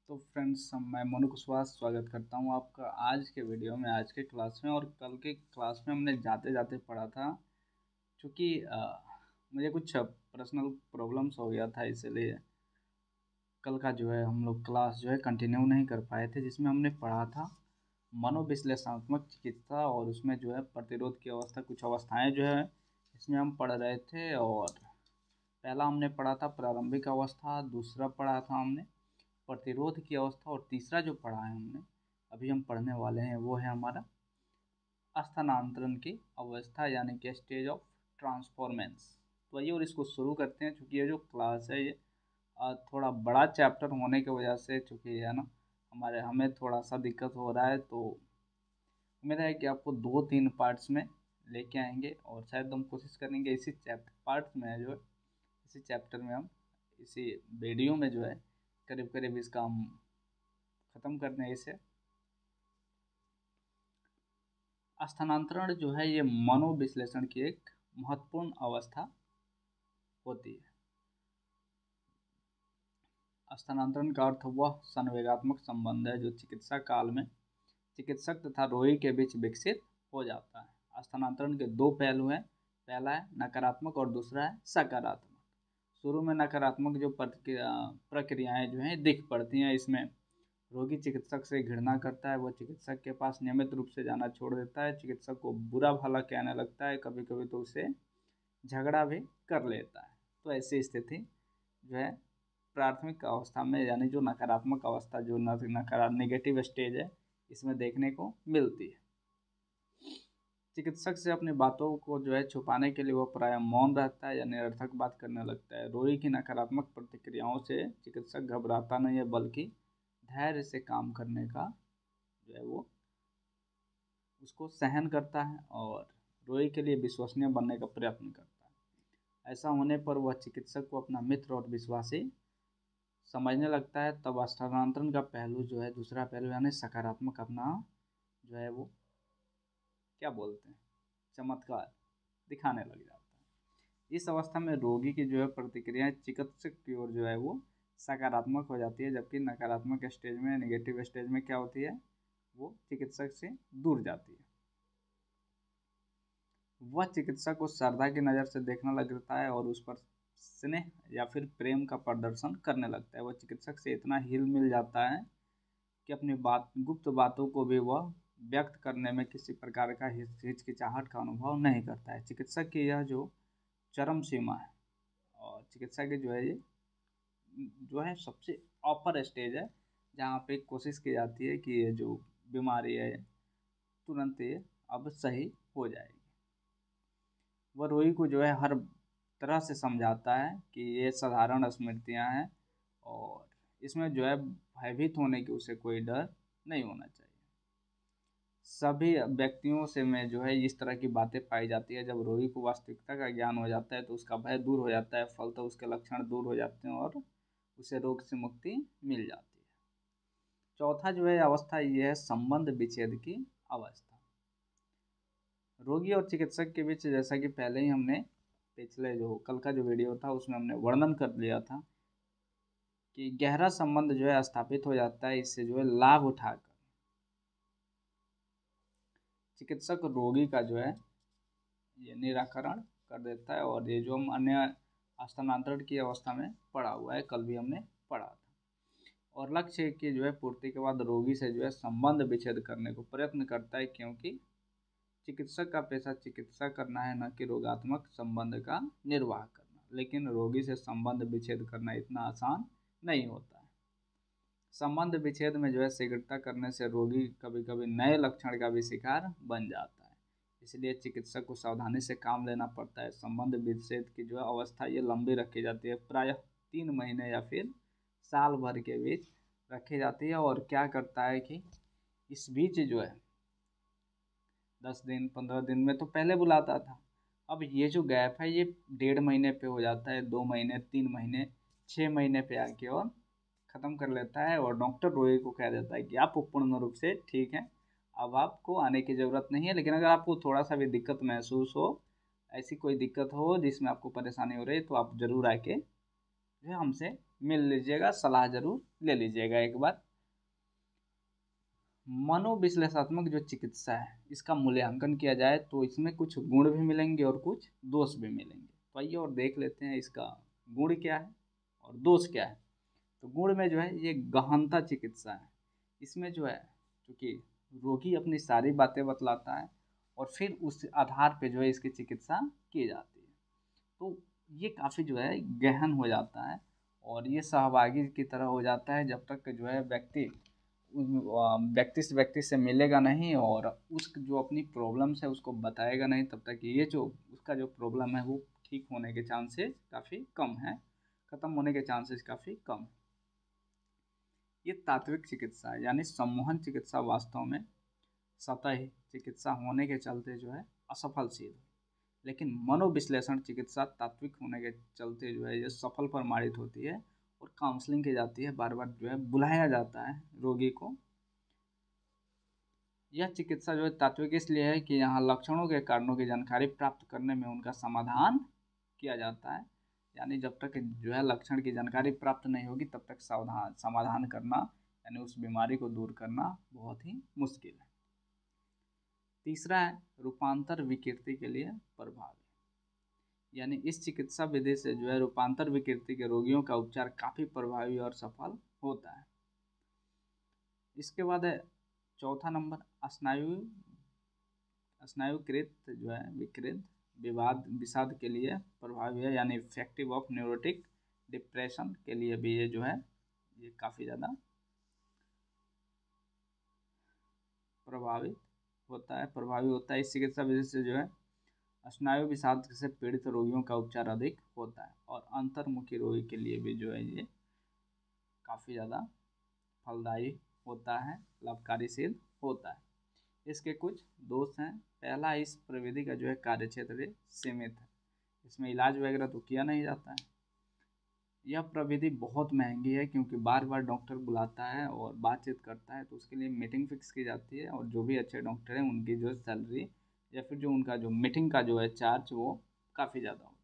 तो फ्रेंड्स, मैं मोनू कुशवाहा स्वागत करता हूँ आपका आज के वीडियो में, आज के क्लास में। और कल के क्लास में हमने जाते जाते पढ़ा था, क्योंकि मुझे कुछ पर्सनल प्रॉब्लम्स हो गया था, इसलिए कल का जो है हम लोग क्लास जो है कंटिन्यू नहीं कर पाए थे, जिसमें हमने पढ़ा था मनोविश्लेषणात्मक चिकित्सा। और उसमें जो है प्रतिरोध की अवस्था, कुछ अवस्थाएँ जो है इसमें हम पढ़ रहे थे। और पहला हमने पढ़ा था प्रारंभिक अवस्था, दूसरा पढ़ा था हमने प्रतिरोध की अवस्था, और तीसरा जो पढ़ा है हमने, अभी हम पढ़ने वाले हैं, वो है हमारा स्थानांतरण की अवस्था, यानी कि स्टेज ऑफ ट्रांसफॉर्मेंस। तो आइए और इसको शुरू करते हैं। चूँकि ये जो क्लास है ये थोड़ा बड़ा चैप्टर होने की वजह से, चूँकि है ना, हमें थोड़ा सा दिक्कत हो रहा है, तो उम्मीद है कि आपको 2-3 पार्ट्स में लेके आएंगे। और शायद हम कोशिश करेंगे इसी चैप्टर पार्ट्स में जो है, इसी चैप्टर में हम इसी वीडियो में जो है करीब करीब इसका हम ख़त्म कर दें इसे। स्थानांतरण जो है ये मनोविश्लेषण की एक महत्वपूर्ण अवस्था होती है। स्थानांतरण का अर्थ वह संवेगात्मक संबंध है जो चिकित्सा काल में चिकित्सक तथा रोगी के बीच विकसित हो जाता है। स्थानांतरण के दो पहलू हैं, पहला है नकारात्मक और दूसरा है सकारात्मक। शुरू में नकारात्मक जो प्रक्रियाएं जो हैं दिख पड़ती हैं, इसमें रोगी चिकित्सक से घृणा करता है, वह चिकित्सक के पास नियमित रूप से जाना छोड़ देता है, चिकित्सक को बुरा भला कहने लगता है, कभी कभी तो उसे झगड़ा भी कर लेता है। तो ऐसी स्थिति जो है प्राथमिक अवस्था में, यानी जो नकारात्मक अवस्था, जो नेगेटिव स्टेज है, इसमें देखने को मिलती है। चिकित्सक से अपनी बातों को जो है छुपाने के लिए वह प्रायः मौन रहता है या निरर्थक बात करने लगता है। रोगी की नकारात्मक प्रतिक्रियाओं से चिकित्सक घबराता नहीं है, बल्कि धैर्य से काम करने का जो है वो उसको सहन करता है और रोगी के लिए विश्वसनीय बनने का प्रयत्न करता है। ऐसा होने पर वह चिकित्सक को अपना मित्र और विश्वासी समझने लगता है। तब स्थानांतरण का पहलू जो है, दूसरा पहलू यानी सकारात्मक, अपना जो है वो क्या बोलते हैं, चमत्कार दिखाने लग जाता है। इस अवस्था में रोगी की जो है प्रतिक्रिया चिकित्सक की ओर जो है वो सकारात्मक हो जाती है, जबकि नकारात्मक स्टेज में, नेगेटिव स्टेज में क्या होती है, वो चिकित्सक से दूर जाती है। वह चिकित्सक को श्रद्धा की नज़र से देखने लगता है और उस पर स्नेह या फिर प्रेम का प्रदर्शन करने लगता है। वह चिकित्सक से इतना हिल मिल जाता है कि अपनी गुप्त बातों को भी वह व्यक्त करने में किसी प्रकार का हिचकिचाहट का अनुभव नहीं करता है। चिकित्सक की यह जो चरम सीमा है, और चिकित्सा की जो है ये जो है सबसे अपर स्टेज है, जहाँ पे कोशिश की जाती है कि ये जो बीमारी है तुरंत ये अब सही हो जाएगी। वह रोगी को जो है हर तरह से समझाता है कि ये साधारण स्मृतियाँ हैं और इसमें जो है भयभीत होने की उसे कोई डर नहीं होना चाहिए। सभी व्यक्तियों से में जो है इस तरह की बातें पाई जाती है। जब रोगी को वास्तविकता का ज्ञान हो जाता है तो उसका भय दूर हो जाता है, फलतः उसके लक्षण दूर हो जाते हैं और उसे रोग से मुक्ति मिल जाती है। चौथा जो है अवस्था, ये है संबंध विच्छेद की अवस्था। रोगी और चिकित्सक के बीच, जैसा कि पहले ही हमने पिछले जो कल का जो वीडियो था उसमें हमने वर्णन कर लिया था कि गहरा संबंध जो है स्थापित हो जाता है। इससे जो है लाभ उठाकर चिकित्सक रोगी का जो है ये निराकरण कर देता है। और ये जो हम अन्य स्थानांतरण की अवस्था में पढ़ा हुआ है, कल भी हमने पढ़ा था। और लक्ष्य की जो है पूर्ति के बाद रोगी से जो है संबंध विच्छेद करने को प्रयत्न करता है, क्योंकि चिकित्सक का पेशा चिकित्सा करना है, न कि रोगात्मक संबंध का निर्वाह करना। लेकिन रोगी से संबंध विच्छेद करना इतना आसान नहीं होता है। संबंध विच्छेद में जो है शीघ्रता करने से रोगी कभी कभी नए लक्षण का भी शिकार बन जाता है। इसलिए चिकित्सक को सावधानी से काम लेना पड़ता है। संबंध विच्छेद की जो है अवस्था ये लंबी रखी जाती है, प्रायः 3 महीने या फिर साल भर के बीच रखी जाती है। और क्या करता है कि इस बीच जो है 10 दिन 15 दिन में तो पहले बुलाता था, अब ये जो गैप है ये 1.5 महीने पे हो जाता है, 2 महीने, 3 महीने, 6 महीने पे आके और ख़त्म कर लेता है। और डॉक्टर रोगी को कह देता है कि आप पूर्ण रूप से ठीक हैं, अब आपको आने की ज़रूरत नहीं है, लेकिन अगर आपको थोड़ा सा भी दिक्कत महसूस हो, ऐसी कोई दिक्कत हो जिसमें आपको परेशानी हो रही है, तो आप ज़रूर आके जो है हमसे मिल लीजिएगा, सलाह जरूर ले लीजिएगा एक बार। मनोविश्लेषणात्मक जो चिकित्सा है इसका मूल्यांकन किया जाए तो इसमें कुछ गुण भी मिलेंगे और कुछ दोष भी मिलेंगे। तो आइए और देख लेते हैं इसका गुण क्या है और दोष क्या है। तो गुण में जो है ये गहनता चिकित्सा है। इसमें जो है क्योंकि रोगी अपनी सारी बातें बतलाता है और फिर उस आधार पे जो है इसकी चिकित्सा की जाती है। तो ये काफ़ी जो है गहन हो जाता है और ये सहभागी की तरह हो जाता है जब तक जो है व्यक्ति व्यक्ति से मिलेगा नहीं और उस जो अपनी प्रॉब्लम्स है उसको बताएगा नहीं, तब तक ये जो उसका जो प्रॉब्लम है वो ठीक होने के चांसेस काफ़ी कम है, ख़त्म होने के चांसेस काफ़ी कम है। ये तात्विक चिकित्सा है, यानी सम्मोहन चिकित्सा वास्तव में सतही चिकित्सा होने के चलते जो है असफल सिद्ध हुई, लेकिन मनोविश्लेषण चिकित्सा तात्विक होने के चलते जो है ये सफल प्रमाणित होती है और काउंसलिंग की जाती है, बार बार जो है बुलाया जाता है रोगी को। यह चिकित्सा जो है तात्विक इसलिए है कि यहाँ लक्षणों के कारणों की जानकारी प्राप्त करने में उनका समाधान किया जाता है, यानी जब तक जो है लक्षण की जानकारी प्राप्त नहीं होगी तब तक समाधान करना यानी उस बीमारी को दूर करना बहुत ही मुश्किल है। तीसरा है रूपांतर विकृति के लिए प्रभावी, यानी इस चिकित्सा विधि से जो है रूपांतर विकृति के रोगियों का उपचार काफ़ी प्रभावी और सफल होता है। इसके बाद है चौथा नंबर स्नायुकृत जो है विकृत विषाद के लिए प्रभावी है, यानी इफेक्टिव ऑफ न्यूरोटिक डिप्रेशन के लिए भी ये जो है ये काफ़ी ज़्यादा प्रभावी होता है। इस चिकित्सा विधि से जो है स्नायु विषाद से पीड़ित रोगियों का उपचार अधिक होता है और अंतर्मुखी रोगी के लिए भी जो है ये काफ़ी ज़्यादा फलदायी होता है, लाभकारी सिद्ध होता है। इसके कुछ दोष हैं। पहला, इस प्रविधि का जो है कार्यक्षेत्र सीमित है, इसमें इलाज वगैरह तो किया नहीं जाता है। यह प्रविधि बहुत महंगी है क्योंकि बार बार डॉक्टर बुलाता है और बातचीत करता है, तो उसके लिए मीटिंग फिक्स की जाती है और जो भी अच्छे डॉक्टर हैं उनकी जो सैलरी या फिर जो उनका जो मीटिंग का जो है चार्ज वो काफ़ी ज़्यादा होता है।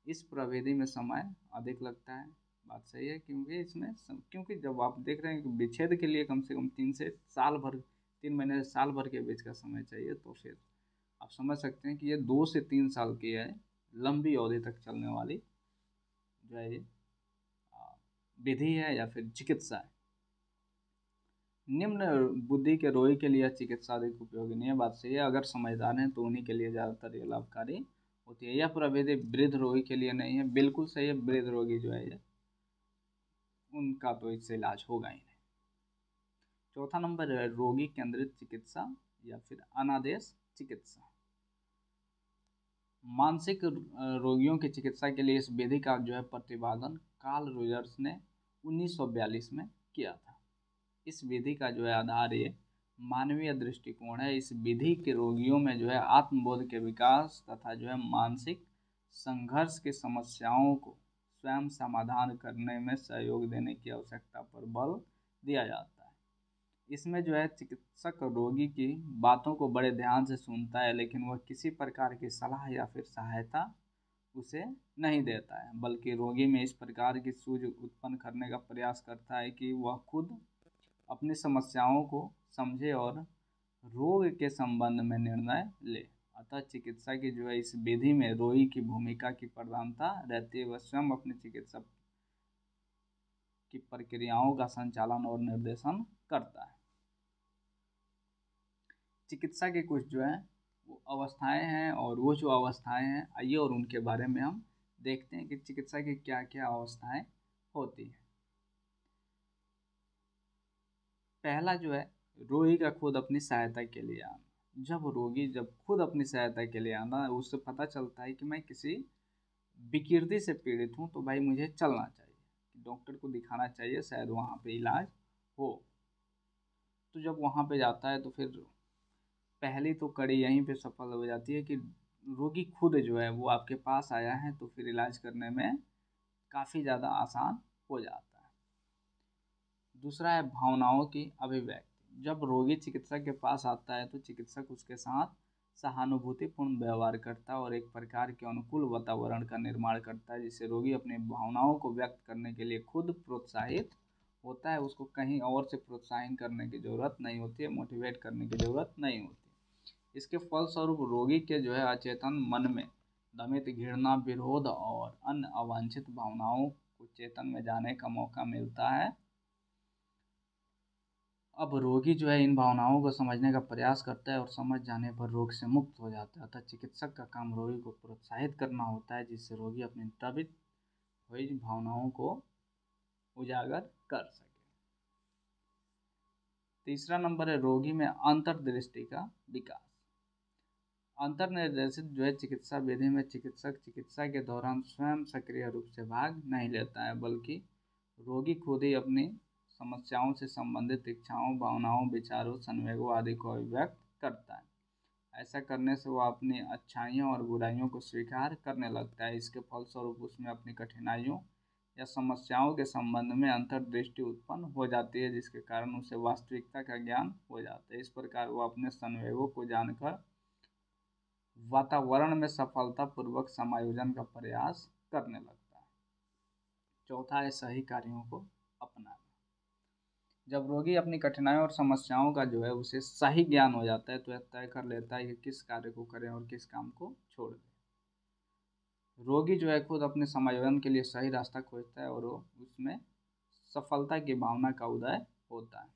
इस प्रविधि में समय अधिक लगता है, बात सही है, क्योंकि जब आप देख रहे हैं कि विच्छेद के लिए कम से कम 3 महीने से साल भर के बीच का समय चाहिए, तो फिर आप समझ सकते हैं कि ये 2 से 3 साल की है लंबी अवधि तक चलने वाली जो है ये विधि है या फिर चिकित्सा है। निम्न बुद्धि के रोगी के लिए चिकित्सा अधिक उपयोगी नहीं है, बात सही है, अगर समझदार हैं तो उन्हीं के लिए ज़्यादातर ये लाभकारी होती है। यह प्रविधि वृद्ध रोगी के लिए नहीं है, बिल्कुल सही है, वृद्ध रोगी जो है ये उनका तो इससे इलाज होगा ही नहीं। चौथा नंबर है रोगी केंद्रित चिकित्सा या फिर अनादेश चिकित्सा। मानसिक रोगियों की चिकित्सा के लिए इस विधि का जो है प्रतिपादन कार्ल रोजर्स ने 1942 में किया था। इस विधि का जो है आधार ये मानवीय दृष्टिकोण है। इस विधि के रोगियों में जो है आत्मबोध के विकास तथा जो है मानसिक संघर्ष की समस्याओं को स्वयं समाधान करने में सहयोग देने की आवश्यकता पर बल दिया जाता है। इसमें जो है चिकित्सक रोगी की बातों को बड़े ध्यान से सुनता है, लेकिन वह किसी प्रकार की सलाह या फिर सहायता उसे नहीं देता है, बल्कि रोगी में इस प्रकार की सूझ उत्पन्न करने का प्रयास करता है कि वह खुद अपनी समस्याओं को समझे और रोग के संबंध में निर्णय ले। अतः चिकित्सा की जो है इस विधि में रोगी की भूमिका की प्रधानता रहती है, वह स्वयं अपनी चिकित्सा की प्रक्रियाओं का संचालन और निर्देशन करता है। चिकित्सा के कुछ जो है वो अवस्थाएं हैं और वो जो अवस्थाएं हैं आइए और उनके बारे में हम देखते हैं कि चिकित्सा की क्या क्या अवस्थाएं होती हैं। पहला जो है रोगी का खुद अपनी सहायता के लिए आना। जब खुद अपनी सहायता के लिए आना, उससे पता चलता है कि मैं किसी विकृति से पीड़ित हूँ, तो भाई मुझे चलना चाहिए, डॉक्टर को दिखाना चाहिए, शायद वहाँ पे इलाज हो। तो जब वहाँ पे जाता है तो फिर पहली तो कड़ी यहीं पे सफल हो जाती है कि रोगी खुद जो है वो आपके पास आया है, तो फिर इलाज करने में काफ़ी ज़्यादा आसान हो जाता है। दूसरा है भावनाओं की अभिव्यक्ति। जब रोगी चिकित्सक के पास आता है तो चिकित्सक उसके साथ सहानुभूतिपूर्ण व्यवहार करता है और एक प्रकार के अनुकूल वातावरण का निर्माण करता है, जिससे रोगी अपनी भावनाओं को व्यक्त करने के लिए खुद प्रोत्साहित होता है। उसको कहीं और से प्रोत्साहन करने की ज़रूरत नहीं होती है, मोटिवेट करने की ज़रूरत नहीं होती। इसके फलस्वरूप रोगी के जो है अचेतन मन में दमित घृणा, विरोध और अन्य अवांछित भावनाओं को चेतन में जाने का मौका मिलता है। अब रोगी जो है इन भावनाओं को समझने का प्रयास करता है और समझ जाने पर रोग से मुक्त हो जाता है। अतः चिकित्सक का काम रोगी को प्रोत्साहित करना होता है, जिससे रोगी अपनी दबित हुई भावनाओं को उजागर कर सके। तीसरा नंबर है रोगी में अंतर्दृष्टि का विकास। अंतर्निर्देशित जो है चिकित्सा विधि में चिकित्सक चिकित्सा के दौरान स्वयं सक्रिय रूप से भाग नहीं लेता है, बल्कि रोगी खुद ही अपनी समस्याओं से संबंधित इच्छाओं, भावनाओं, विचारों, संवेगों आदि को अभिव्यक्त करता है। ऐसा करने से वह अपनी अच्छाइयों और बुराइयों को स्वीकार करने लगता है। इसके फलस्वरूप उसमें अपनी कठिनाइयों या समस्याओं के संबंध में अंतर्दृष्टि उत्पन्न हो जाती है, जिसके कारण उसे वास्तविकता का ज्ञान हो जाता है। इस प्रकार वह अपने संवेगों को जानकर वातावरण में सफलतापूर्वक समायोजन का प्रयास करने लगता है। चौथा है सही कार्यों को अपनाना। जब रोगी अपनी कठिनाइयों और समस्याओं का जो है उसे सही ज्ञान हो जाता है, तो यह तय कर लेता है कि किस कार्य को करें और किस काम को छोड़ दें। रोगी जो है खुद अपने समायोजन के लिए सही रास्ता खोजता है और उसमें सफलता की भावना का उदय होता है।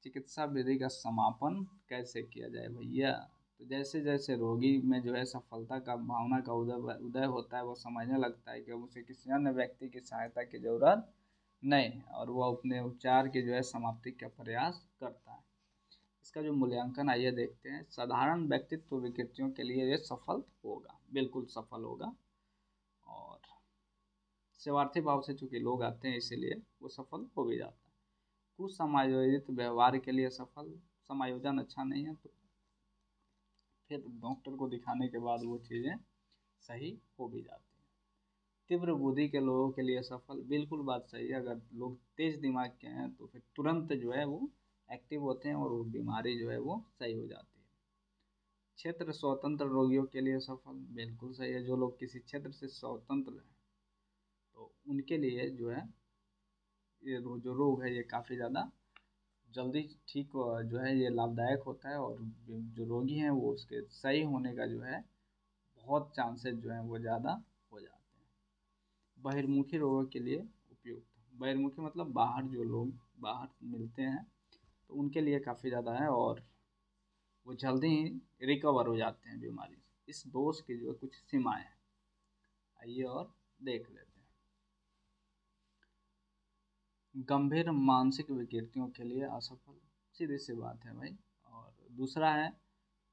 चिकित्सा विधि का समापन कैसे किया जाए भैया? तो जैसे जैसे रोगी में जो है सफलता का भावना का उदय होता है, वो समझने लगता है कि अब उसे किसी अन्य व्यक्ति की सहायता की जरूरत नहीं है और वह अपने उपचार की जो है समाप्ति का प्रयास करता है। इसका जो मूल्यांकन आइए देखते हैं। साधारण व्यक्तित्व विकृतियों के लिए ये सफल होगा, बिल्कुल सफल होगा। और सेवार्थी भाव से चूंकि लोग आते हैं इसीलिए वो सफल हो भी जाता है। कुछ समायोजित व्यवहार के लिए सफल, समायोजन अच्छा नहीं है तो फिर डॉक्टर को दिखाने के बाद वो चीज़ें सही हो भी जाती हैं। तीव्र बुद्धि के लोगों के लिए सफल, बिल्कुल बात सही है। अगर लोग तेज दिमाग के हैं तो फिर तुरंत जो है वो एक्टिव होते हैं और वो बीमारी जो है वो सही हो जाती है। क्षेत्र स्वतंत्र रोगियों के लिए सफल, बिल्कुल सही है। जो लोग किसी क्षेत्र से स्वतंत्र हैं तो उनके लिए जो है ये जो रोग है ये काफ़ी ज़्यादा जल्दी ठीक जो है ये लाभदायक होता है और जो रोगी हैं वो उसके सही होने का जो है बहुत चांसेस जो हैं वो ज़्यादा हो जाते हैं। बहिर्मुखी रोगों के लिए उपयुक्त, बहिर्मुखी मतलब बाहर जो लोग बाहर मिलते हैं तो उनके लिए काफ़ी ज़्यादा है और वो जल्दी ही रिकवर हो जाते हैं बीमारी से। इस दोष की जो है कुछ सीमाएं हैं, आइए और देख लेते हैं। गंभीर मानसिक विकृतियों के लिए असफल, सीधी सी बात है भाई। और दूसरा है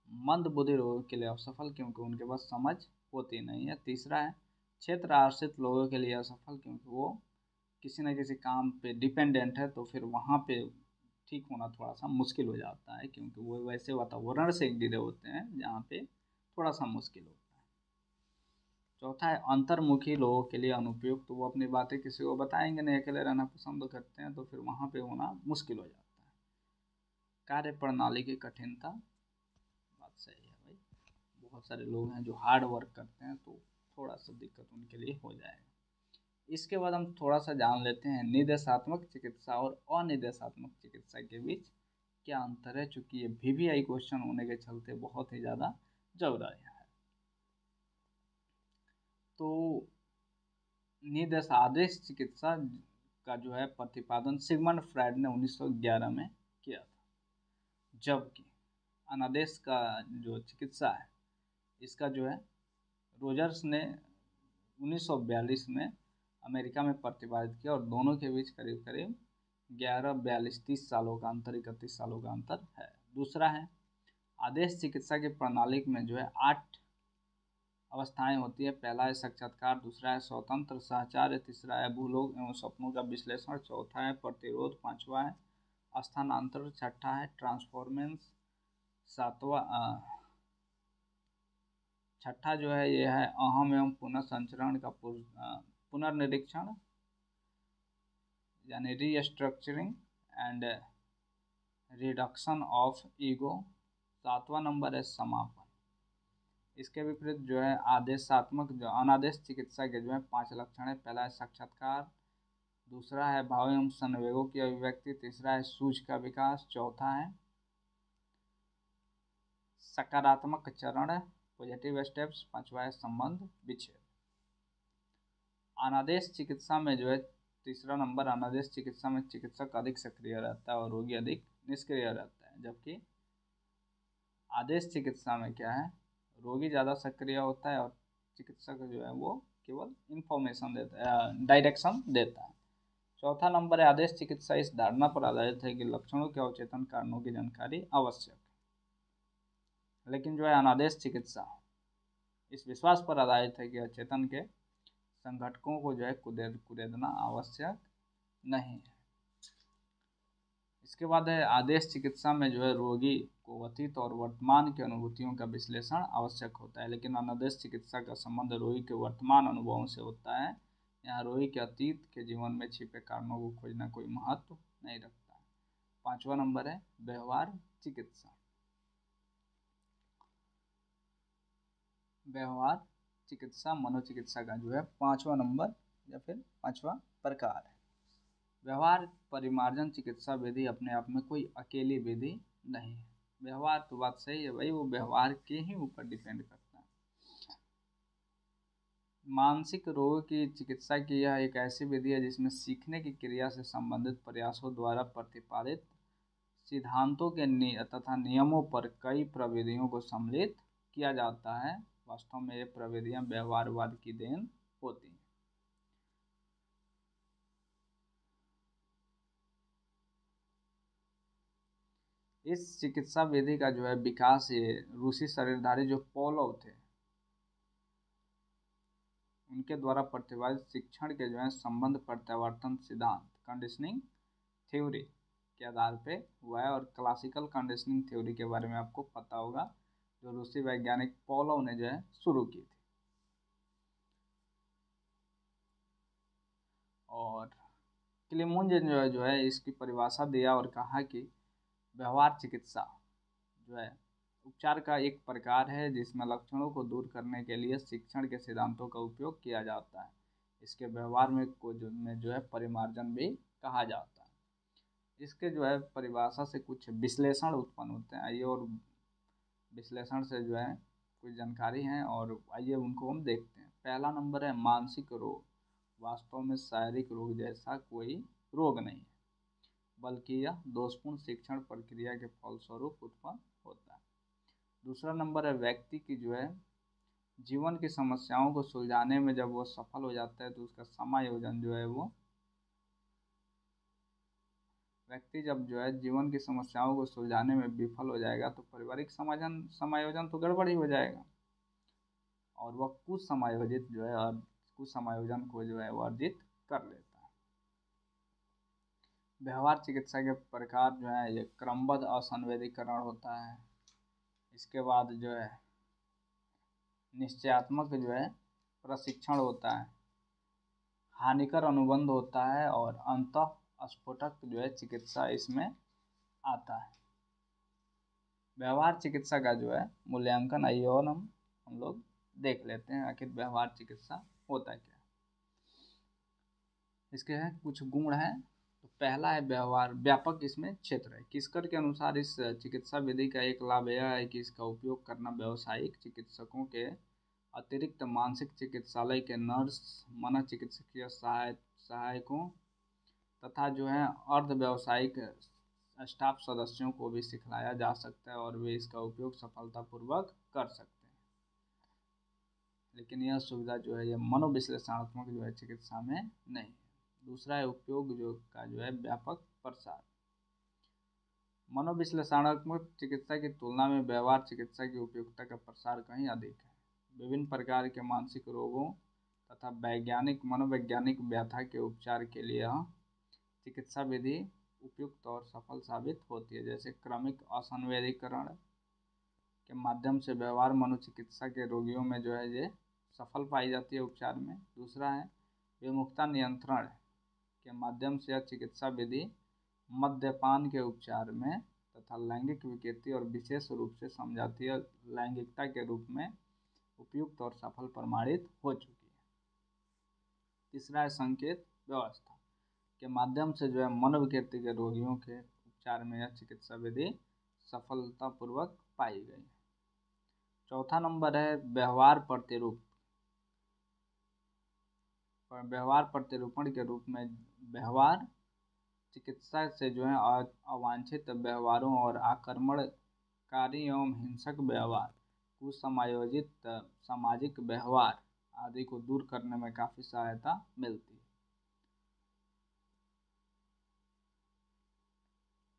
मंद बुद्धि लोगों के लिए असफल, क्योंकि उनके पास समझ होती नहीं है। तीसरा है क्षेत्र आश्रित लोगों के लिए असफल, क्योंकि वो किसी न किसी काम पे डिपेंडेंट है तो फिर वहाँ पे ठीक होना थोड़ा सा मुश्किल हो जाता है, क्योंकि वो वैसे वातावरण से जुड़े होते हैं जहाँ पे थोड़ा सा मुश्किल होता है। चौथा है अंतर्मुखी लोगों के लिए अनुपयुक्त, तो वो अपनी बातें किसी को बताएंगे नहीं, अकेले रहना पसंद करते हैं तो फिर वहाँ पे होना मुश्किल हो जाता है। कार्य प्रणाली की कठिनता, बात सही है भाई। बहुत सारे लोग हैं जो हार्ड वर्क करते हैं तो थोड़ा सा दिक्कत उनके लिए हो जाएगा। इसके बाद हम थोड़ा सा जान लेते हैं निर्देशात्मक चिकित्सा और अनिर्देशात्मक चिकित्सा के बीच क्या अंतर है, चूंकि ये VVI क्वेश्चन होने के चलते बहुत ही ज़्यादा जरूरी है। तो निर्देशादेश चिकित्सा का जो है प्रतिपादन सिगमंड फ्रायड ने 1911 में किया था, जबकि अनादेश का जो चिकित्सा है इसका जो है रोजर्स ने 1942 में अमेरिका में प्रतिपादित किया और दोनों के बीच करीब करीब 11-42-30 सालों का अंतर, 31 सालों का अंतर है। दूसरा है आदेश चिकित्सा की प्रणाली में जो है 8 अवस्थाएं होती है। पहला है साक्षात्कार, दूसरा है स्वतंत्र सहचार्य, तीसरा है भूलोग एवं सपनों का विश्लेषण, चौथा है प्रतिरोध, पांचवा है स्थानांतरण, छठा है ट्रांसफॉर्मेंस, सातवां छठा जो है ये है अहम एवं पुनः संचरण का पुनर्निरीक्षण यानी restructuring and reduction of ego, 7वां नंबर है समापन। इसके विपरीत जो है आदेशात्मक, जो अनादेश चिकित्सा के जो है 5 लक्षण है। पहला है साक्षात्कार, दूसरा है भाव एवं संवेगों की अभिव्यक्ति, तीसरा है सूझ का विकास, चौथा है सकारात्मक चरण पॉजिटिव स्टेप्स, पांचवा है संबंध विच्छेद। अनादेश चिकित्सा में जो है तीसरा नंबर, अनादेश चिकित्सा में चिकित्सक अधिक सक्रिय रहता है और रोगी अधिक निष्क्रिय रहता है, जबकि आदेश चिकित्सा में क्या है, रोगी ज़्यादा सक्रिय होता है और चिकित्सक जो है वो केवल इंफॉर्मेशन देता है, डायरेक्शन देता है। चौथा नंबर है आदेश चिकित्सा इस धारणा पर आधारित है कि लक्षणों के अवचेतन कारणों की जानकारी आवश्यक है, लेकिन जो है अनादेश चिकित्सा इस विश्वास पर आधारित है कि अचेतन के संघटकों को जो है कुरेदना आवश्यक नहीं है। इसके बाद है आदेश चिकित्सा में जो है रोगी को अतीत और वर्तमान की अनुभूतियों का विश्लेषण आवश्यक होता है, लेकिन अनादेश चिकित्सा का संबंध रोगी के वर्तमान अनुभवों से होता है। यहाँ रोगी के अतीत के जीवन में छिपे कारणों को खोजना कोई महत्व नहीं रखता है। पांचवा नंबर है व्यवहार चिकित्सा। व्यवहार चिकित्सा मनोचिकित्सा का जो है 5वां नंबर या फिर 5वां प्रकार है। व्यवहार परिमार्जन चिकित्सा विधि अपने आप में कोई अकेली विधि नहीं है। व्यवहार तो बात सही है भाई, वो व्यवहार के ही ऊपर डिपेंड करता है। मानसिक रोग की चिकित्सा की यह एक ऐसी विधि है जिसमें सीखने की क्रिया से संबंधित प्रयासों द्वारा प्रतिपादित सिद्धांतों के तथा नियमों पर कई प्रविधियों को सम्मिलित किया जाता है। वास्तव में ये प्रविधियां व्यवहारवाद की देन होती हैं। इस चिकित्सा विधि का जो है विकास ये रूसी शरीरधारी जो पोलोव थे उनके द्वारा प्रतिपादित शिक्षण के जो है संबंध प्रत्यावर्तन सिद्धांत कंडीशनिंग थ्योरी के आधार पे हुआ है। और क्लासिकल कंडीशनिंग थ्योरी के बारे में आपको पता होगा, जो रूसी वैज्ञानिक पोलोव ने जो है शुरू की थी। और क्लेमेंज जो है इसकी परिभाषा दिया और कहा कि व्यवहार चिकित्सा जो है उपचार का एक प्रकार है जिसमें लक्षणों को दूर करने के लिए शिक्षण के सिद्धांतों का उपयोग किया जाता है। इसके व्यवहार में जो है परिमार्जन भी कहा जाता है। इसके जो है परिभाषा से कुछ विश्लेषण उत्पन्न होते हैं। आइए और विश्लेषण से जो है कुछ जानकारी है और आइए उनको हम देखते हैं। पहला नंबर है मानसिक रोग। वास्तव में शारीरिक रोग जैसा कोई रोग नहीं है, बल्कि यह दोषपूर्ण शिक्षण प्रक्रिया के फलस्वरूप उत्पन्न होता है। दूसरा नंबर है व्यक्ति की जो है जीवन की समस्याओं को सुलझाने में जब वो सफल हो जाता है तो उसका समायोजन जो है वो व्यक्ति जब जो है जीवन की समस्याओं को सुलझाने में विफल हो जाएगा तो पारिवारिक समायोजन तो गड़बड़ ही हो जाएगा और वह कुसमायोजित जो है और कुसमायोजन को जो है वो अर्जित कर लेता है। व्यवहार चिकित्सा के प्रकार जो है ये क्रमबद्ध असंवेदीकरण होता है। इसके बाद जो है निश्चयात्मक जो है प्रशिक्षण होता है, हानिकर अनुबंध होता है और अंतःस्फोटक जो है चिकित्सा इसमें आता है। व्यवहार चिकित्सा का जो है मूल्यांकन आइए और हम लोग देख लेते हैं आखिर व्यवहार चिकित्सा होता क्या। इसके हैं कुछ गुण हैं। तो पहला है व्यवहार व्यापक इसमें क्षेत्र है। किस्कर के अनुसार इस चिकित्सा विधि का एक लाभ यह है कि इसका उपयोग करना व्यावसायिक चिकित्सकों के अतिरिक्त मानसिक चिकित्सालय के नर्स, मनोचिकित्सकीय सहायकों तथा जो है अर्ध व्यावसायिक स्टाफ सदस्यों को भी सिखलाया जा सकता है और वे इसका उपयोग सफलतापूर्वक कर सकते हैं। लेकिन यह सुविधा जो है यह मनोविश्लेषणात्मक जो है चिकित्सा में नहीं है। दूसरा है उपयोग जो है व्यापक प्रसार। मनोविश्लेषणात्मक चिकित्सा की तुलना में व्यवहार चिकित्सा की उपयोगिता का प्रसार कहीं अधिक है। विभिन्न प्रकार के मानसिक रोगों तथा मनोवैज्ञानिक व्यथा के उपचार के लिए यह चिकित्सा विधि उपयुक्त और सफल साबित होती है। जैसे क्रमिक असंवेदीकरण के माध्यम से व्यवहार मनोचिकित्सा के रोगियों में जो है ये सफल पाई जाती है उपचार में। दूसरा है विमुखता नियंत्रण के माध्यम से यह चिकित्सा विधि मद्यपान के उपचार में तथा लैंगिक विकृति और विशेष रूप से समजातीय लैंगिकता के रूप में उपयुक्त और सफल प्रमाणित हो चुकी है। तीसरा है संकेत व्यवस्था के माध्यम से जो है मनोविकृति के रोगियों के उपचार में यह चिकित्सा विधि सफलतापूर्वक पाई गई। चौथा नंबर है व्यवहार प्रतिरूपण के रूप में व्यवहार चिकित्सा से जो है अवांछित व्यवहारों और आक्रमणकारी एवं हिंसक व्यवहार, कुसमायोजित सामाजिक व्यवहार आदि को दूर करने में काफ़ी सहायता मिलती है।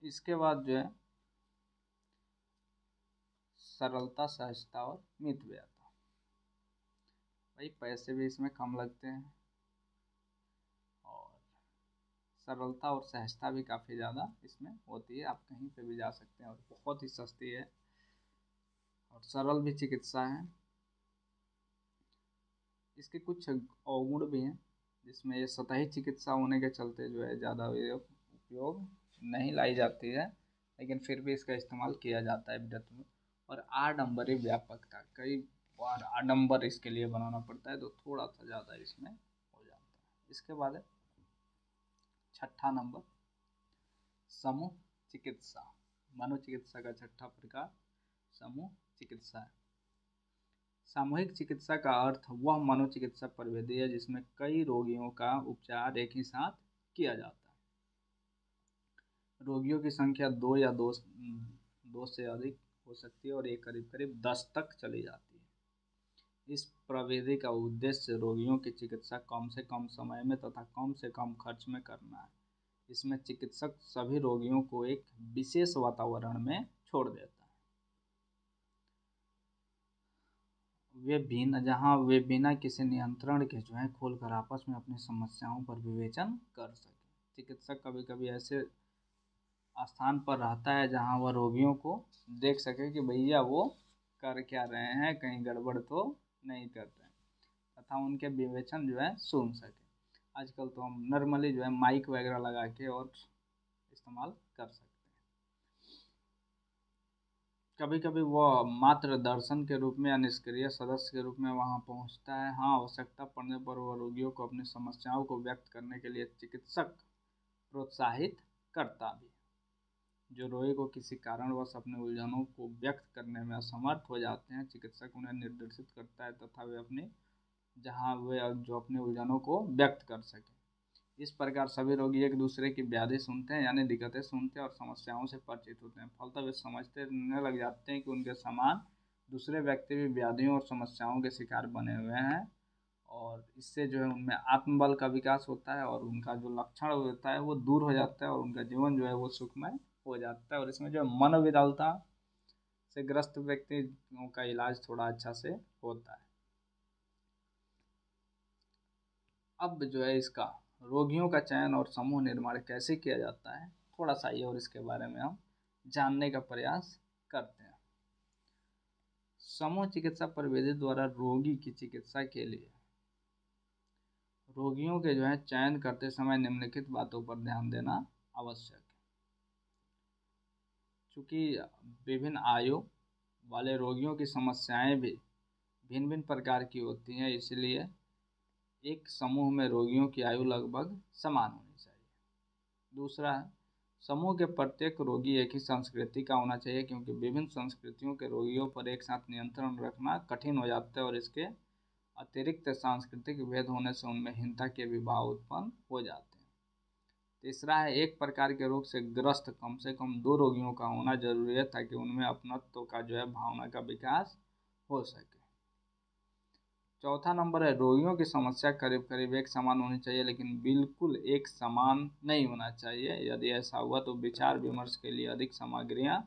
इसके बाद जो है सरलता, सहजता और मितव्ययता। भाई पैसे भी इसमें कम लगते हैं और सरलता और सहजता भी काफ़ी ज़्यादा इसमें होती है। आप कहीं पे भी जा सकते हैं और बहुत ही सस्ती है और सरल भी चिकित्सा है। इसके कुछ अवगुण भी हैं, जिसमें ये सतही चिकित्सा होने के चलते जो है ज़्यादा उपयोग नहीं लाई जाती है, लेकिन फिर भी इसका इस्तेमाल किया जाता है विद्युत में। और आडम्बरी व्यापकता, कई बार आडम्बर इसके लिए बनाना पड़ता है, तो थोड़ा सा ज़्यादा इसमें हो जाता है। इसके बाद छठा नंबर समूह चिकित्सा। मनोचिकित्सा का छठा प्रकार समूह चिकित्सा है। सामूहिक चिकित्सा का अर्थ वह मनोचिकित्सा प्रविधि है जिसमें कई रोगियों का उपचार एक ही साथ किया जाता है। रोगियों की संख्या दो या दो से अधिक हो सकती है और ये करीब करीब 10 तक चली जाती है। इस प्रविधि का उद्देश्य रोगियों की चिकित्सा कम से कम समय में तथा कम से कम खर्च में करना है। इसमें चिकित्सक सभी रोगियों को एक विशेष वातावरण में छोड़ देता है, जहाँ वे बिना किसी नियंत्रण के जो है खोलकर आपस में अपनी समस्याओं पर विवेचन कर सके। चिकित्सक कभी कभी ऐसे स्थान पर रहता है जहाँ वह रोगियों को देख सके कि भैया वो कर क्या रहे हैं, कहीं गड़बड़ तो नहीं कर रहे हैं, तथा उनके विवेचन जो है सुन सके। आजकल तो हम नॉर्मली जो है माइक वगैरह लगा के और इस्तेमाल कर सकते हैं। कभी कभी वह मात्र दर्शन के रूप में या निष्क्रिय सदस्य के रूप में वहां पहुंचता है। हाँ, आवश्यकता पड़ने पर वह रोगियों को अपनी समस्याओं को व्यक्त करने के लिए चिकित्सक प्रोत्साहित करता भी। जो रोगी को किसी कारणवश अपने उलझनों को व्यक्त करने में असमर्थ हो जाते हैं, चिकित्सक उन्हें निर्देशित करता है तथा वे जो अपने उलझनों को व्यक्त कर सके। इस प्रकार सभी रोगी एक दूसरे की व्याधि सुनते हैं, यानी दिक्कतें सुनते हैं और समस्याओं से परिचित होते हैं। फलतः वे समझने लग जाते हैं कि उनके समान दूसरे व्यक्ति भी व्याधियों और समस्याओं के शिकार बने हुए हैं, और इससे जो है उनमें आत्मबल का विकास होता है और उनका जो लक्षण होता है वो दूर हो जाता है और उनका जीवन जो है वो सुखमय हो जाता है। और इसमें जो मनोविकलता से ग्रस्त व्यक्तियों का इलाज थोड़ा अच्छा से होता है। अब जो है इसका रोगियों का चयन और समूह निर्माण कैसे किया जाता है, थोड़ा सा ये और इसके बारे में हम जानने का प्रयास करते हैं। समूह चिकित्सा प्रविधि द्वारा रोगी की चिकित्सा के लिए रोगियों के जो है चयन करते समय निम्नलिखित बातों पर ध्यान देना आवश्यक है। चूँकि विभिन्न आयु वाले रोगियों की समस्याएं भी भिन्न भिन्न प्रकार की होती हैं, इसलिए एक समूह में रोगियों की आयु लगभग समान होनी चाहिए। दूसरा है, समूह के प्रत्येक रोगी एक ही संस्कृति का होना चाहिए, क्योंकि विभिन्न संस्कृतियों के रोगियों पर एक साथ नियंत्रण रखना कठिन हो जाता है और इसके अतिरिक्त सांस्कृतिक भेद होने से उनमें हिंसा के भी भाव उत्पन्न हो जाते हैं। तीसरा है, एक प्रकार के रोग से ग्रस्त कम से कम 2 रोगियों का होना जरूरी है, ताकि उनमें अपनत्व का जो है भावना का विकास हो सके। चौथा नंबर है, रोगियों की समस्या करीब करीब एक समान होनी चाहिए, लेकिन बिल्कुल एक समान नहीं होना चाहिए। यदि ऐसा हुआ तो विचार विमर्श के लिए अधिक सामग्रियां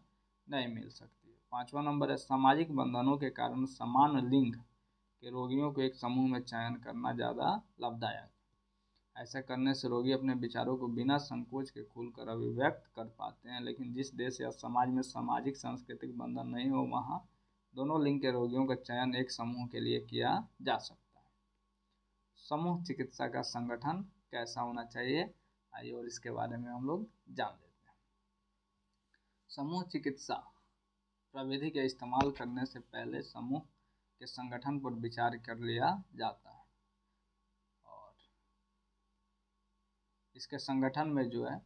नहीं मिल सकती। पांचवा नंबर है, सामाजिक बंधनों के कारण समान लिंग के रोगियों को एक समूह में चयन करना ज़्यादा लाभदायक। ऐसा करने से रोगी अपने विचारों को बिना संकोच के खुलकर अभिव्यक्त कर पाते हैं। लेकिन जिस देश या समाज में सामाजिक सांस्कृतिक बंधन नहीं हो, वहाँ दोनों लिंग के रोगियों का चयन एक समूह के लिए किया जा सकता है। समूह चिकित्सा का संगठन कैसा होना चाहिए, आइए और इसके बारे में हम लोग जान लेते हैं। समूह चिकित्सा प्रविधि के इस्तेमाल करने से पहले समूह के संगठन पर विचार कर लिया जाता है और इसके संगठन में जो है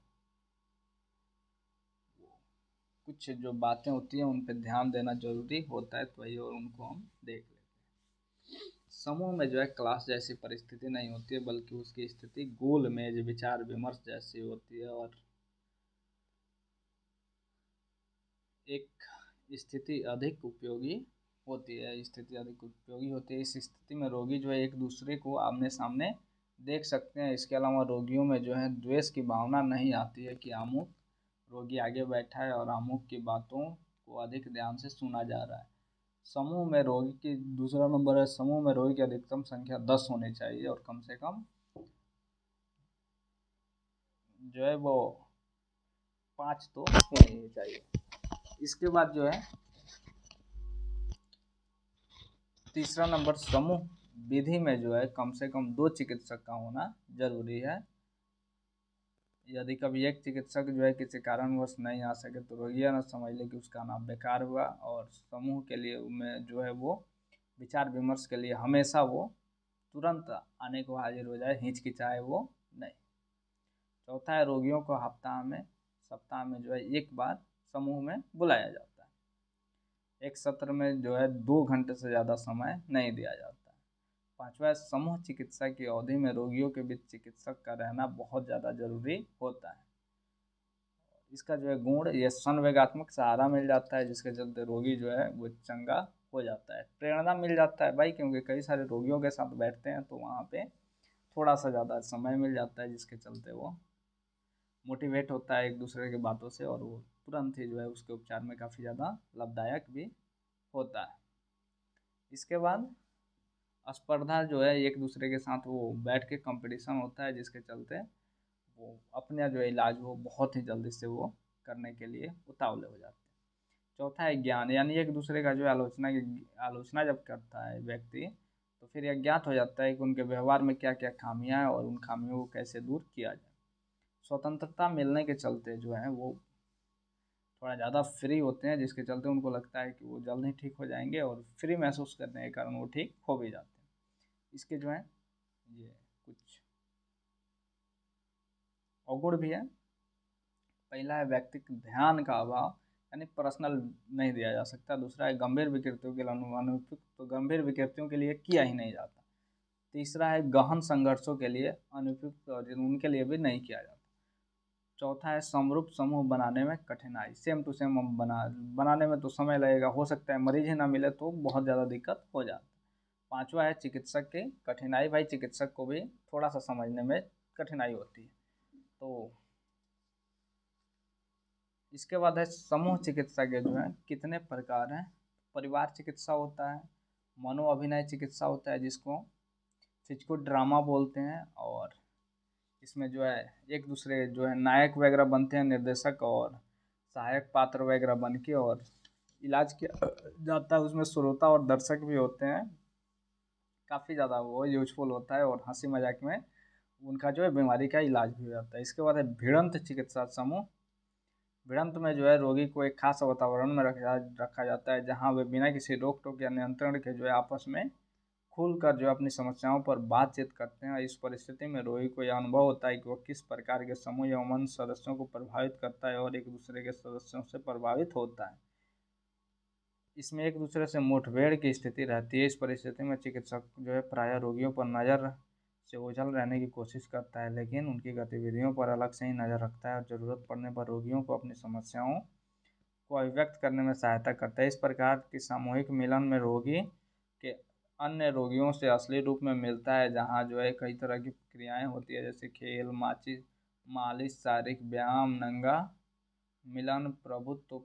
कुछ जो बातें होती हैं उन पर ध्यान देना जरूरी होता है, तो वही और उनको हम देख लेते हैं। समूह में जो है क्लास जैसी परिस्थिति नहीं होती है, बल्कि उसकी स्थिति गोल मेज विचार विमर्श जैसी होती है और एक स्थिति अधिक उपयोगी होती है। इस स्थिति में रोगी जो है एक दूसरे को आमने सामने देख सकते हैं। इसके अलावा रोगियों में जो है द्वेष की भावना नहीं आती है कि अमुक रोगी आगे बैठा है और अमुक की बातों को अधिक ध्यान से सुना जा रहा है। समूह में रोगी की दूसरा नंबर है, समूह में रोगी की अधिकतम संख्या 10 होनी चाहिए और कम से कम जो है वो 5 तो होनी ही चाहिए। इसके बाद जो है तीसरा नंबर, समूह विधि में जो है कम से कम 2 चिकित्सक का होना जरूरी है। यदि कभी एक चिकित्सक जो है किसी कारणवश नहीं आ सके तो रोगी न समझ ले कि उसका नाम बेकार हुआ, और समूह के लिए में जो है वो विचार विमर्श के लिए हमेशा वो तुरंत आने को हाजिर हो जाए, हिचकिचाए वो नहीं। चौथा है, रोगियों को सप्ताह में जो है एक बार समूह में बुलाया जाता है। एक सत्र में जो है 2 घंटे से ज़्यादा समय नहीं दिया जाता है। पांचवा है, समूह चिकित्सा की अवधि में रोगियों के बीच चिकित्सक का रहना बहुत ज़्यादा जरूरी होता है। इसका जो है गुण, ये संवेगात्मक सहारा मिल जाता है जिसके चलते रोगी जो है वो चंगा हो जाता है। प्रेरणा मिल जाता है भाई, क्योंकि कई सारे रोगियों के साथ बैठते हैं तो वहाँ पे थोड़ा सा ज़्यादा समय मिल जाता है जिसके चलते वो मोटिवेट होता है एक दूसरे की बातों से, और वो तुरंत ही जो है उसके उपचार में काफ़ी ज़्यादा लाभदायक भी होता है। इसके बाद स्पर्धा जो है एक दूसरे के साथ वो बैठ के कंपटीशन होता है जिसके चलते वो अपना जो इलाज वो बहुत ही जल्दी से वो करने के लिए उतावले हो जाते हैं। चौथा है ज्ञान, यानी एक दूसरे का जो आलोचना जब करता है व्यक्ति तो फिर यह ज्ञात हो जाता है कि उनके व्यवहार में क्या क्या खामियां हैं और उन खामियों को कैसे दूर किया जाए। स्वतंत्रता मिलने के चलते जो है वो थोड़ा ज़्यादा फ्री होते हैं जिसके चलते उनको लगता है कि वो जल्द ही ठीक हो जाएंगे, और फ्री महसूस करने के कारण वो ठीक हो भी जाते हैं। इसके जो है ये कुछ अवगुण भी है। पहला है व्यक्तिगत ध्यान का अभाव, यानी पर्सनल नहीं दिया जा सकता। दूसरा है गंभीर विकृतियों के लिए अनुपयुक्त, तो गंभीर विकृतियों के लिए किया ही नहीं जाता। तीसरा है गहन संघर्षों के लिए अनुपयुक्त, और उनके लिए भी नहीं किया जाता। चौथा है समरूप समूह बनाने में कठिनाई, सेम टू सेम हम बनाने में तो समय लगेगा, हो सकता है मरीज ही ना मिले तो बहुत ज़्यादा दिक्कत हो जाती है। पांचवा है चिकित्सक की कठिनाई, भाई चिकित्सक को भी थोड़ा सा समझने में कठिनाई होती है। तो इसके बाद है समूह चिकित्सा के जो है कितने प्रकार हैं। परिवार चिकित्सा होता है, मनोअभिनय चिकित्सा होता है जिसको फिजिको ड्रामा बोलते हैं, और इसमें जो है एक दूसरे जो है नायक वगैरह बनते हैं, निर्देशक और सहायक पात्र वगैरह बन के, और इलाज किया जाता है। उसमें श्रोता और दर्शक भी होते हैं, काफ़ी ज़्यादा वो यूजफुल होता है, और हंसी मजाक में उनका जो है बीमारी का इलाज भी हो जाता है। इसके बाद है भिड़ंत चिकित्सा समूह। भिड़ंत में जो है रोगी को एक खास वातावरण में रखा जाता है जहाँ वे बिना किसी रोक टोक या नियंत्रण के जो है आपस में खुलकर जो अपनी समस्याओं पर बातचीत करते हैं। इस परिस्थिति में रोगी को यह अनुभव होता है कि वह किस प्रकार के समूह या मन सदस्यों को प्रभावित करता है और एक दूसरे के सदस्यों से प्रभावित होता है। इसमें एक दूसरे से मुठभेड़ की स्थिति रहती है। इस परिस्थिति में चिकित्सक जो है प्रायः रोगियों पर नज़र से ओझल रहने की कोशिश करता है, लेकिन उनकी गतिविधियों पर अलग से ही नज़र रखता है और ज़रूरत पड़ने पर रोगियों को अपनी समस्याओं को अभिव्यक्त करने में सहायता करता है। इस प्रकार की सामूहिक मिलन में रोगी के अन्य रोगियों से असली रूप में मिलता है, जहाँ जो है कई तरह की क्रियाएं होती है जैसे खेल, मालिश, शारीरिक व्यायाम, नंगा मिलन, प्रभुत्व,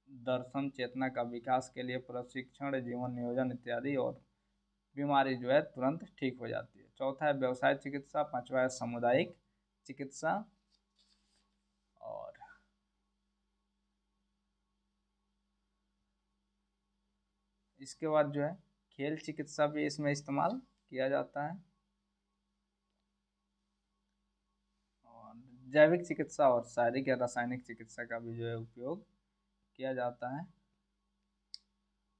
दर्शन, चेतना का विकास के लिए प्रशिक्षण, जीवन नियोजन इत्यादि, और बीमारी जो है तुरंत ठीक हो जाती है। चौथा है व्यवसाय चिकित्सा। पांचवा है सामुदायिक चिकित्सा। और इसके बाद जो है खेल चिकित्सा भी इसमें इस्तेमाल किया जाता है। और जैविक चिकित्सा और शारीरिक या रासायनिक चिकित्सा का भी जो है उपयोग किया जाता है।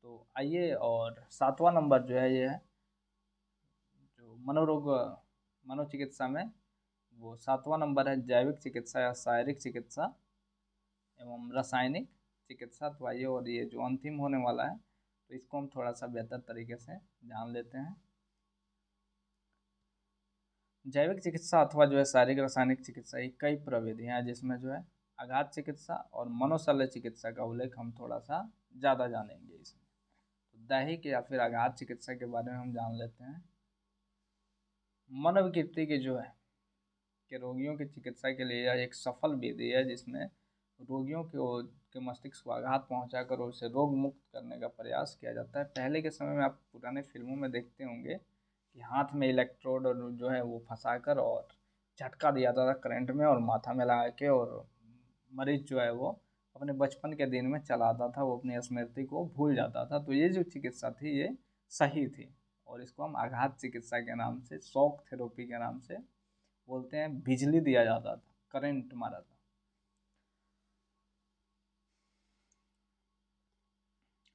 तो आइए, और 7वां नंबर जो है ये है जो मनोरोग मनोचिकित्सा में, वो 7वां नंबर है जैविक चिकित्सा या शारीरिक चिकित्सा एवं रासायनिक चिकित्सा। तो आइए, और ये जो अंतिम होने वाला है तो इसको हम थोड़ा सा बेहतर तरीके से जान लेते हैं। जैविक चिकित्सा अथवा जो है शारीरिक रासायनिक चिकित्सा की कई प्रविधियाँ हैं, जिसमें जो है आघात चिकित्सा और मनोशल्य चिकित्सा का उल्लेख हम थोड़ा सा ज़्यादा जानेंगे इसमें। तो दैहिक या फिर आघात चिकित्सा के बारे में हम जान लेते हैं। मनोविकृति के जो है कि रोगियों की चिकित्सा के लिए यह एक सफल विधि है, जिसमें रोगियों के मस्तिष्क को आघात पहुंचाकर उसे रोग मुक्त करने का प्रयास किया जाता है। पहले के समय में आप पुराने फिल्मों में देखते होंगे कि हाथ में इलेक्ट्रोड और जो है वो फंसाकर और झटका दिया जाता था करंट में, और माथा में लगा के, और मरीज जो है वो अपने बचपन के दिन में चलाता था, वो अपनी स्मृति को भूल जाता था। तो ये जो चिकित्सा थी ये सही थी, और इसको हम आघात चिकित्सा के नाम से, शॉक थेरेपी के नाम से बोलते हैं। बिजली दिया जाता था, करंट मारा था।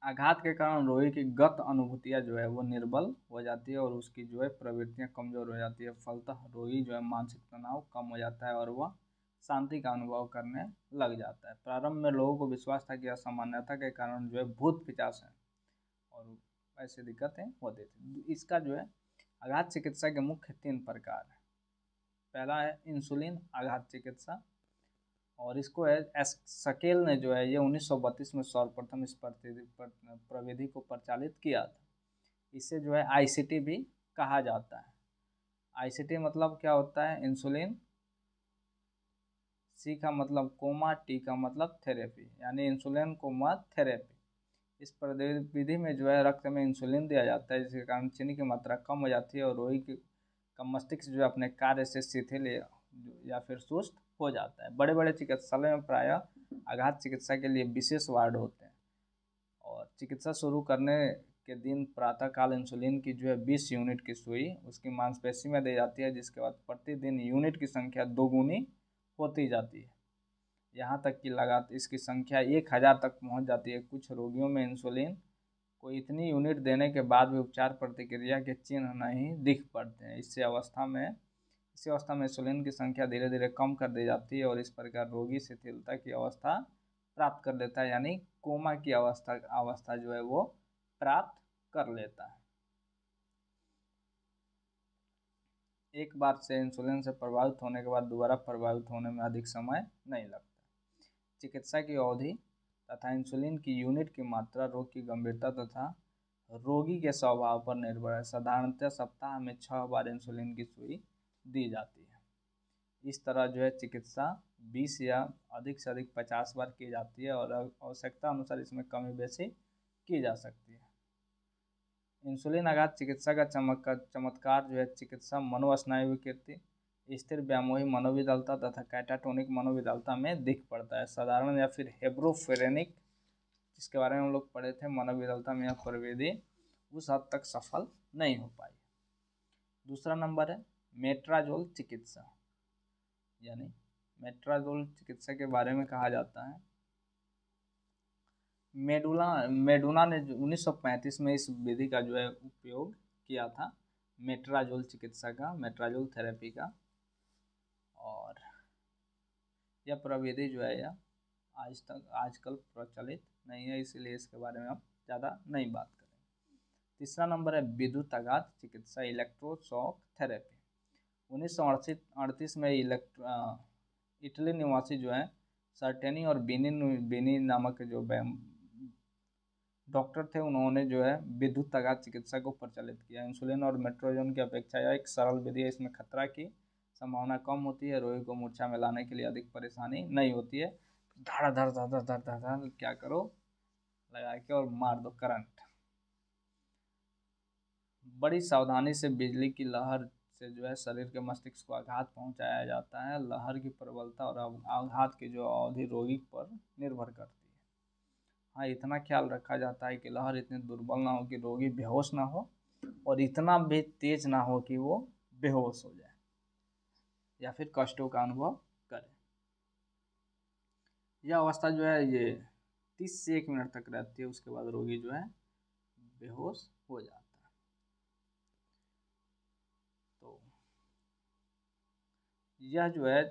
आघात के कारण रोगी की गत अनुभूतियां जो है वो निर्बल हो जाती है, और उसकी जो है प्रवृत्तियां कमजोर हो जाती है। फलतः रोगी जो है मानसिक तनाव कम हो जाता है और वह शांति का अनुभव करने लग जाता है। प्रारंभ में लोगों को विश्वास था कि असामान्यता के कारण जो है भूत पिशाच है, और ऐसी दिक्कतें होती थी। इसका जो है आघात चिकित्सा के मुख्य 3 प्रकार है। पहला है इंसुलिन आघात चिकित्सा, और इसको है शकेल ने जो है ये 1932 में सर्वप्रथम इस प्रविधि को प्रचालित किया था। इसे जो है आईसीटी भी कहा जाता है। आईसीटी मतलब क्या होता है? इंसुलिन, सी का मतलब कोमा, टी का मतलब थेरेपी, यानी इंसुलिन कोमा थेरेपी। इस विधि में जो है रक्त में इंसुलिन दिया जाता है, जिसके कारण चीनी की मात्रा कम हो जाती है और रोगी का मस्तिष्क जो है अपने कार्य से शिथिल या फिर सुस्त हो जाता है। बड़े बड़े चिकित्सालय में प्रायः आघात चिकित्सा के लिए विशेष वार्ड होते हैं, और चिकित्सा शुरू करने के दिन प्रातःकाल इंसुलिन की जो है 20 यूनिट की सुई उसकी मांसपेशी में दी जाती है, जिसके बाद प्रतिदिन यूनिट की संख्या दोगुनी होती जाती है, यहाँ तक कि लगातार इसकी संख्या 1000 तक पहुँच जाती है। कुछ रोगियों में इंसुलिन को इतनी यूनिट देने के बाद भी उपचार प्रतिक्रिया के चिन्ह नहीं दिख पड़ते हैं। इसी अवस्था में इंसुलिन की संख्या धीरे धीरे कम कर दी जाती है, और इस प्रकार रोगी शिथिलता की अवस्था प्राप्त कर लेता है, यानी कोमा की अवस्था जो है वो प्राप्त कर लेता है। एक बार से इंसुलिन से प्रभावित होने के बाद दोबारा प्रभावित होने में अधिक समय नहीं लगता। चिकित्सा की अवधि तथा इंसुलिन की यूनिट की मात्रा रोग की गंभीरता तथा रोगी के स्वभाव पर निर्भर है। साधारणतः सप्ताह में 6 बार इंसुलिन की सुई दी जाती है। इस तरह जो है चिकित्सा 20 या अधिक से अधिक 50 बार की जाती है, और आवश्यकता अनुसार इसमें कमी बेशी की जा सकती है। इंसुलिन आघात चिकित्सा का चमत्कार जो है चिकित्सा मनोस्नायु विकृति, स्थिर व्यामोही मनोविदलता तथा कैटाटोनिक मनोविदलता में दिख पड़ता है। साधारण या फिर हेब्रोफ्रेनिक, जिसके बारे में हम लोग पढ़े थे, मनोविदलता में यह प्रविधि उस हद तक सफल नहीं हो पाई। दूसरा नंबर है मेट्राजोल चिकित्सा, यानी मेट्राजोल चिकित्सा के बारे में कहा जाता है। मेडुना ने 1935 में इस विधि का जो है उपयोग किया था, मेट्राजोल चिकित्सा का, मेट्राजोल थेरेपी का। और यह प्रविधि जो है यह आजकल प्रचलित नहीं है, इसलिए इसके बारे में हम ज़्यादा नहीं बात करेंगे। तीसरा नंबर है विद्युत आघात चिकित्सा, इलेक्ट्रोशॉक थेरेपी। 1938 में इटली निवासी जो है सर्टेनी और बेनी नामक जो डॉक्टर थे, उन्होंने जो है विद्युत आघात चिकित्सा को प्रचलित किया। इंसुलिन और मेट्रोजोन की अपेक्षा यह एक सरल विधि है। इसमें खतरा की संभावना कम होती है, रोगी को मूर्छा में लाने के लिए अधिक परेशानी नहीं होती है। धड़ धड़ धड़ धड़ धड़ धड़ धड़ क्या करो, लगा के और मार दो करंट। बड़ी सावधानी से बिजली की लहर से जो है शरीर के मस्तिष्क को आघात पहुंचाया जाता है। लहर की प्रबलता और आघात की जो अवधि रोगी पर निर्भर करती है। हाँ, इतना ख्याल रखा जाता है कि लहर इतनी दुर्बल ना हो कि रोगी बेहोश ना हो, और इतना भी तेज ना हो कि वो बेहोश हो जाए या फिर कष्टों का अनुभव करे। यह अवस्था जो है ये 30 से 1 मिनट तक रहती है, उसके बाद रोगी जो है बेहोश हो जाता है। तो यह जो है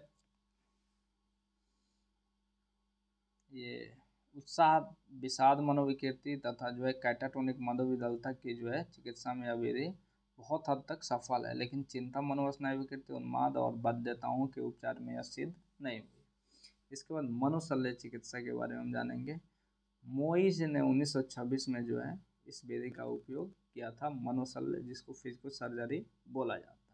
ये उत्साह, विषाद मनोविकृति तथा जो है कैटाटोनिक मनोविदलता की जो है चिकित्सा में यह विधि बहुत हद तक सफल है, लेकिन चिंता मनोस्नायु विकृति, उन्माद और बाध्यताओं के उपचार में यह सिद्ध नहीं हुई। इसके बाद मनोशल्य चिकित्सा के बारे में हम जानेंगे। मोइज ने 1926 में जो है इस विधि का उपयोग किया था, मनोशल्य, जिसको फिजिकल सर्जरी बोला जाता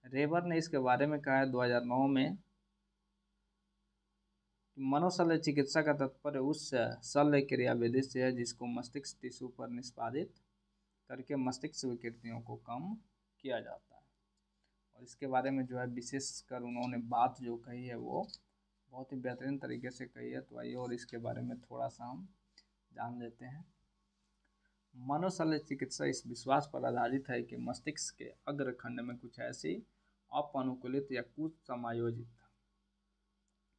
है। रेबर ने इसके बारे में कहा है 2009 में, मनोशल्य चिकित्सा का तात्पर्य उस शल्य क्रिया विधि से है जिसको मस्तिष्क टिश्यू पर निष्पादित करके मस्तिष्क विकृतियों को कम किया जाता है। और इसके बारे में जो है विशेषकर उन्होंने बात जो कही है वो बहुत ही बेहतरीन तरीके से कही है। तो आइए और इसके बारे में थोड़ा सा हम जान लेते हैं। मनोशल्य चिकित्सा इस विश्वास पर आधारित है कि मस्तिष्क के अग्रखंड में कुछ ऐसी अपनुकूलित या कुछ समायोजित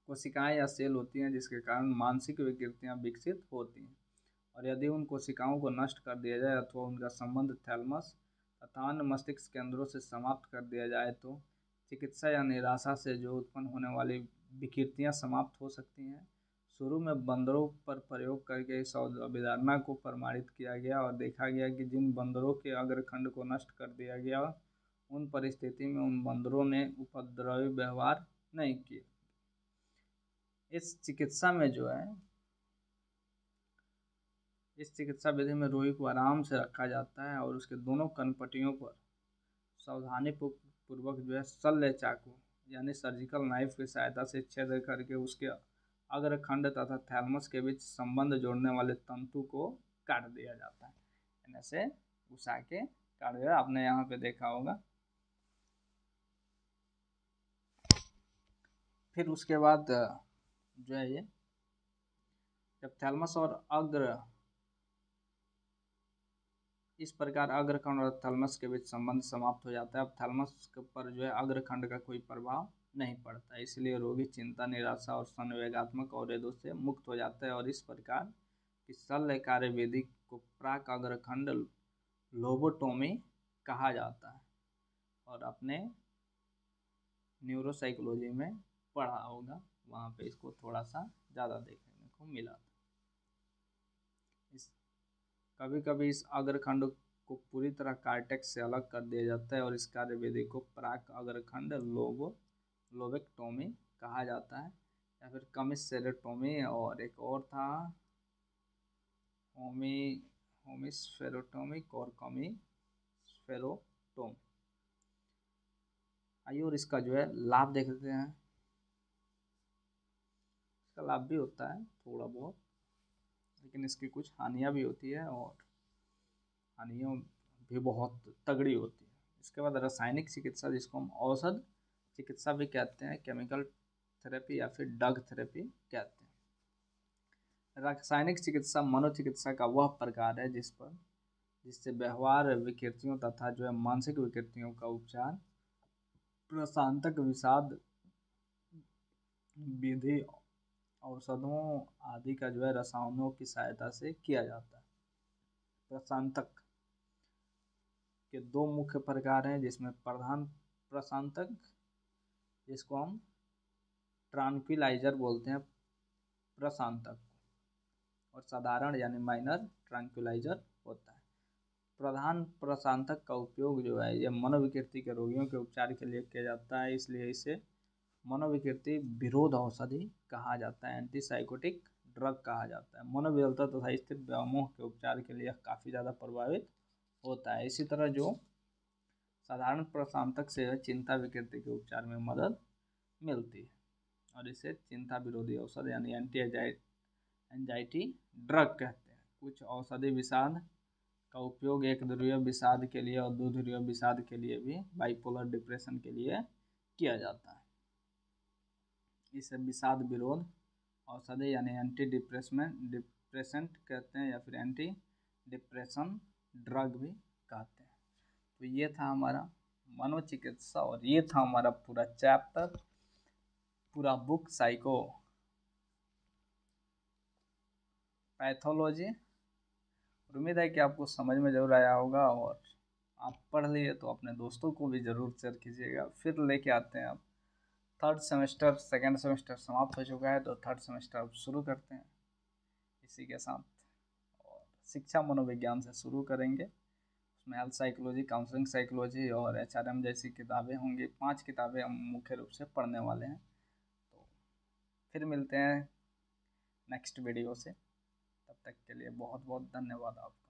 कोशिकाएं या सेल होती हैं जिसके कारण मानसिक विकृतियां विकसित होती हैं, और यदि उन कोशिकाओं को नष्ट कर दिया जाए अथवा उनका संबंध थैलमस तथा अन्य मस्तिष्क केंद्रों से समाप्त कर दिया जाए तो चिकित्सा या निराशा से जो उत्पन्न होने वाली विकृतियां समाप्त हो सकती हैं। शुरू में बंदरों पर प्रयोग करके इस अवधारणा को प्रमाणित किया गया और देखा गया कि जिन बंदरों के अग्रखंड को नष्ट कर दिया गया उन परिस्थिति में उन बंदरों ने उपद्रवी व्यवहार नहीं किया। इस चिकित्सा में जो है इस चिकित्सा विधि में रोगी को आराम से रखा जाता है और उसके दोनों कनपटियों पर सावधानी पूर्वक जो है शल्य चाकू यानी सर्जिकल नाइफ की सहायता से छेद करके उसके अग्रखंड तथा थैलमस के बीच संबंध जोड़ने वाले तंतु को काट दिया जाता है। ऐसे घुसा के काट दिया, आपने यहाँ पे देखा होगा। फिर उसके बाद जो है ये जब थैलमस और अग्र इस प्रकार अग्रखंड और थैलमस के बीच संबंध समाप्त हो जाता है। अब थैलमस पर जो है अग्रखंड का कोई प्रभाव नहीं पड़ता, इसलिए रोगी चिंता, निराशा और संवेगात्मक अवरोधों से मुक्त हो जाता है। और इस प्रकार की शल्य कार्य विधि को प्राक अग्रखंड लोबोटोमी कहा जाता है, और अपने न्यूरोसाइकोलॉजी में पढ़ा होगा, वहाँ पे इसको थोड़ा सा ज़्यादा देखने को मिला था। कभी कभी इस अग्रखंड को पूरी तरह कार्टेक्स से अलग कर दिया जाता है और इस कार्य विधि को प्राक अग्रखंड लोबेक्टोमी कहा जाता है, या फिर कमिस्सेरेटोमी, और एक और था होमिस्फेरोटोमिक और कमिस्फेरोटोमी। आइए और इसका जो है लाभ देखते हैं। इसका लाभ भी होता है थोड़ा बहुत, लेकिन इसकी कुछ हानियाँ भी होती है, और हानियों भी बहुत तगड़ी होती है। इसके बाद रासायनिक चिकित्सा, जिसको हम औषध चिकित्सा भी कहते हैं, केमिकल थेरेपी या फिर ड्रग थेरेपी कहते हैं। रासायनिक चिकित्सा मनोचिकित्सा का वह प्रकार है जिससे व्यवहार विकृतियों तथा जो है मानसिक विकृतियों का उपचार प्रशांतक, विषाद विधि, औषधों आदि का जो है रसायनों की सहायता से किया जाता है। प्रशांतक के दो मुख्य प्रकार हैं, जिसमें प्रधान प्रशांतक, जिसको हम ट्रांक्विलाइजर बोलते हैं प्रशांतक, और साधारण यानी माइनर ट्रांक्विलाइजर होता है। प्रधान प्रशांतक का उपयोग जो है यह मनोविकृति के रोगियों के उपचार के लिए किया जाता है, इसलिए इसे मनोविकृति विरोध औषधि कहा जाता है, एंटीसाइकोटिक ड्रग कहा जाता है। मनोविकलता तथा स्थिर व्यामोह के उपचार के लिए काफ़ी ज़्यादा प्रभावित होता है। इसी तरह जो साधारण प्रशांतक से चिंता विकृति के उपचार में मदद मिलती है, और इसे चिंता विरोधी औषध यानी एंटी एंजाइटी ड्रग कहते हैं। कुछ औषधि विषाद का उपयोग एक ध्रुवीय विषाद के लिए और दो ध्रुवीय विषाद के लिए भी, बाइपोलर डिप्रेशन के लिए किया जाता है। इसे विषाद विरोध औषधि यानी एंटी डिप्रेसेंट कहते हैं, या फिर एंटी डिप्रेशन ड्रग भी कहते हैं। तो ये था हमारा मनोचिकित्सा, और ये था हमारा पूरा चैप्टर, पूरा बुक साइको पैथोलॉजी। उम्मीद है कि आपको समझ में ज़रूर आया होगा, और आप पढ़ लिए तो अपने दोस्तों को भी ज़रूर शेयर कीजिएगा। फिर लेके आते हैं अब थर्ड सेमेस्टर। सेकेंड सेमेस्टर समाप्त हो चुका है, तो थर्ड सेमेस्टर अब शुरू करते हैं इसी के साथ। और शिक्षा मनोविज्ञान से शुरू करेंगे। उसमें हेल्थ साइकोलॉजी, काउंसलिंग साइकोलॉजी और HRM जैसी किताबें होंगी। 5 किताबें हम मुख्य रूप से पढ़ने वाले हैं। तो फिर मिलते हैं नेक्स्ट वीडियो से। तब तक के लिए बहुत बहुत धन्यवाद आपका।